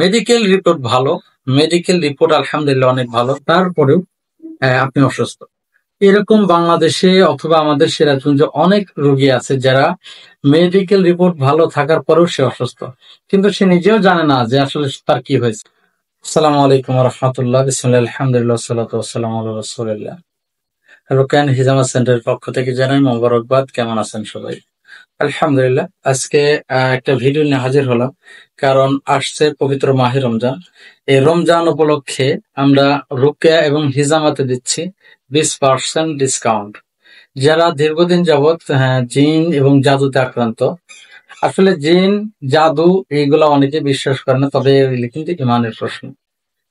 Medical report ভালো, medical report আলহামদুলিল্লাহ অনেক ভালো, তারপরেও আপনি অসুস্থ। এরকম বাংলাদেশে অথবা আমাদের সিরাজগঞ্জে অনেক রোগী আছে যারা মেডিকেল রিপোর্ট ভালো থাকার পরেও সে অসুস্থ, কিন্তু সে নিজেও জানে না যে আসলে তার কি হয়েছে। আসসালামু আলাইকুম রহমতুল্লাহ, বিসমিল্লাহ, আলহামদুলিল্লাহ, সাল্লাতু ওয়াসসালামু আলা রাসূলিল্লাহ। রোকেয়ান হিজামা সেন্টারের পক্ষ থেকে জানাই মোবারকবাদ। কেমন আছেন সবাই? আলহামদুলিল্লাহ। আজকে একটা ভিডিও নিয়ে হাজির হলাম, কারণ আসছে পবিত্র মাহে রমজান। এই রমজান উপলক্ষে আমরা রুকিয়া এবং হিজামাতে দিচ্ছি 20% ডিসকাউন্ট। যারা দীর্ঘদিন যাবৎ জিন এবং জাদুতে আক্রান্ত, আসলে জিন জাদু এইগুলা অনেকে বিশ্বাস করে না, তবে এগুলি কিন্তু ইমানের প্রশ্ন।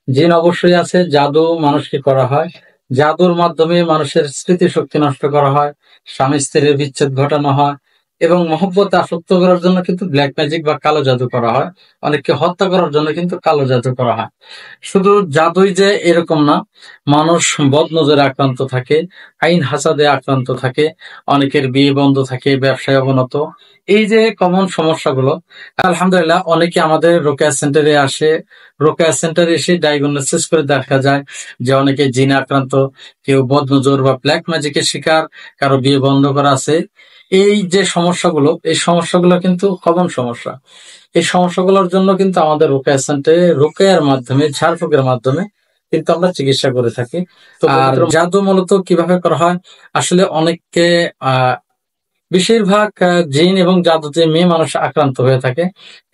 জিন অবশ্যই আছে, জাদু মানুষকে করা হয়, জাদুর মাধ্যমে মানুষের স্মৃতিশক্তি নষ্ট করা হয়, স্বামী স্ত্রীর বিচ্ছেদ ঘটানো হয়, এবং মহব্বতে আসক্ত করার জন্য কিন্তু ব্ল্যাক ম্যাজিক বা কালো জাদু করা হয়, অনেককে হত্যা করার জন্য কিন্তু কালো জাদু করা হয়। শুধু জাদুই যে এরকম না, মানুষ বদ নজরে আক্রান্ত থাকে, আইন হাসাদে আক্রান্ত থাকে, অনেকের বিয়ে বন্ধ থাকে, ব্যবসায় অবনত, এই যে কমন সমস্যাগুলো, আলহামদুলিল্লাহ অনেকে আমাদের রোকেয়া সেন্টারে আসে। রোকেয়া সেন্টারে এসে ডায়াগনোসিস করে দেখা যায় যে অনেকে জিনে আক্রান্ত, কেউ বদনজর বা ব্ল্যাক ম্যাজিকের শিকার, কারো বিয়ে বন্ধ করা আছে। এই যে সমস্যাগুলো, এই সমস্যাগুলো কিন্তু কমন সমস্যা। এই সমস্যাগুলোর জন্য কিন্তু আমাদের রোকেয়া সেন্টারে রোকেয়ার মাধ্যমে, ঝাড়ফুঁকের মাধ্যমে কিন্তু আমরা চিকিৎসা করে থাকি। আর জাদু মূলত কিভাবে করা হয়, আসলে অনেককে বেশিরভাগ জিন এবং জাদুতে মেয়ে মানুষ আক্রান্ত হয়ে থাকে,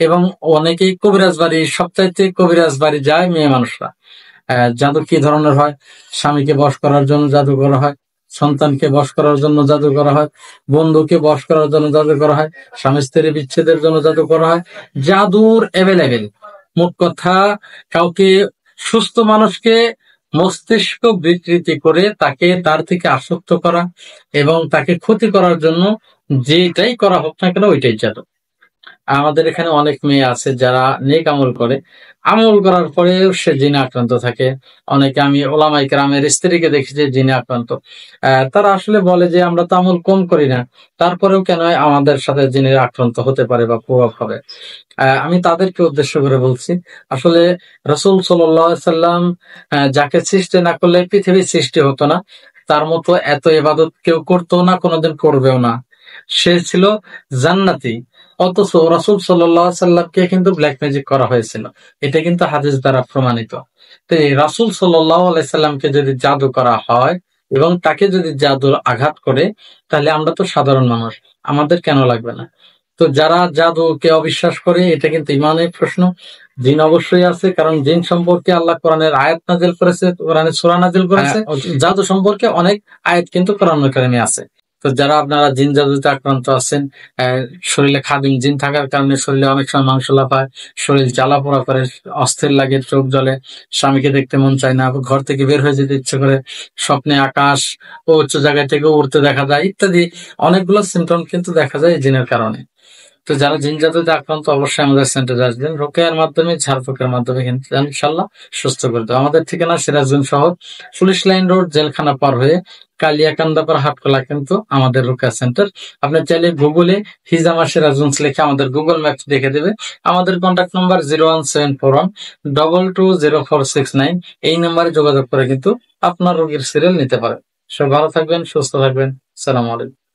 এবং অনেকেই কবিরাজ বাড়ি, সবচাইতে কবিরাজ বাড়ি যায় মেয়ে মানুষরা। জাদু কি ধরনের হয়? স্বামীকে বশ করার জন্য জাদু করা হয়, সন্তানকে বশ করার জন্য জাদু করা হয়, বন্ধুকে বশ করার জন্য জাদু করা হয়, স্বামী স্ত্রী বিচ্ছেদের জন্য জাদু করা হয়। জাদুর অ্যাভেলেবেল। মোট কথা, কাউকে, সুস্থ মানুষকে মস্তিষ্ক বিকৃতি করে তাকে তার থেকে আসক্ত করা এবং তাকে ক্ষতি করার জন্য যেটাই করা হোক না কেন ওইটাই জাদু। আমাদের এখানে অনেক মেয়ে আছে যারা নেক আমল করে, আমল করার পরেও সে জিনে আক্রান্ত থাকে। অনেকে, আমি ওলামায়ে কেরামের স্ত্রীকে দেখেছি জিনে আক্রান্ত। তারা আসলে বলে যে আমরা তো আমল কম করি না, তারপরেও কেন আমাদের সাথে জিনের আক্রান্ত হতে পারে বা প্রভাব হবে। আমি তাদেরকে উদ্দেশ্য করে বলছি, আসলে রাসূল সাল্লাল্লাহু আলাইহি সাল্লাম যাকে সৃষ্টি না করলে পৃথিবীর সৃষ্টি হতো না, তার মতো এত ইবাদত কেউ করতো না, কোনোদিন করবেও না। সে ছিল জান্নাতি, অথচ রাসূল সাল্লাল্লাহু আলাইহি সাল্লামকে কিন্তু ব্ল্যাক ম্যাজিক করা হয়েছিল। এটা কিন্তু হাদিস দ্বারা প্রমাণিত। তো এই রাসূল সাল্লাল্লাহু আলাইহি সাল্লামকে যদি জাদু করা হয় এবং তাকে যদি জাদুর আঘাত করে, তাহলে আমরা তো সাধারণ মানুষ, আমাদের কেন লাগবে না? তো যারা জাদুকে অবিশ্বাস করে, এটা কিন্তু ইমানের প্রশ্ন। জিন অবশ্যই আছে, কারণ জিন সম্পর্কে আল্লাহ কোরআনের আয়াত নাজিল করেছে, কোরআনের সূরা নাজিল করেছে। জাদু সম্পর্কে অনেক আয়াত কিন্তু কোরআনুল কারীমে আছে। তো যারা আপনারা জিন জাদুতে আক্রান্ত আছেন, শরীরে খাদিম জিন থাকার কারণে শরীরে অনেক সময় মাংস লাফায়, শরীর জ্বালা পোড়া করে, অস্থির লাগে, চোখ জ্বলে, স্বামীকে দেখতে মন চায় না, ঘর থেকে বের হয়ে যেতে ইচ্ছে করে, স্বপ্নে আকাশ ও উচ্চ জায়গায় থেকে উড়তে দেখা যায়, ইত্যাদি অনেকগুলো সিমটম কিন্তু দেখা যায় এই জিনের কারণে। তো যারা জিন জাদুতে আক্রান্ত, অবশ্যই আমাদের সেন্টারে আসবেন। রোকেয়ার মাধ্যমে, ঝাড়ফুঁকের মাধ্যমে কিন্তু ইনশাল্লাহ সুস্থ করে দেবো। আমাদের ঠিকানা সিরাজগঞ্জ শহর, পুলিশ লাইন রোড, জেলখানা পার হয়ে কালিয়াকান্দাপাড়া হাটখোলা কিন্তু আমাদের রোকেয়া সেন্টার। আপনি চাইলে গুগলে হিজামা সিরাজগঞ্জ লিখে আমাদের গুগল ম্যাপস দেখে দেবে। আমাদের কন্ট্যাক্ট নাম্বার 01741220469। এই নাম্বারে যোগাযোগ করে কিন্তু আপনার রোগীর সিরিয়াল নিতে পারেন। সব ভালো থাকবেন, সুস্থ থাকবেন। আসসালামু আলাইকুম।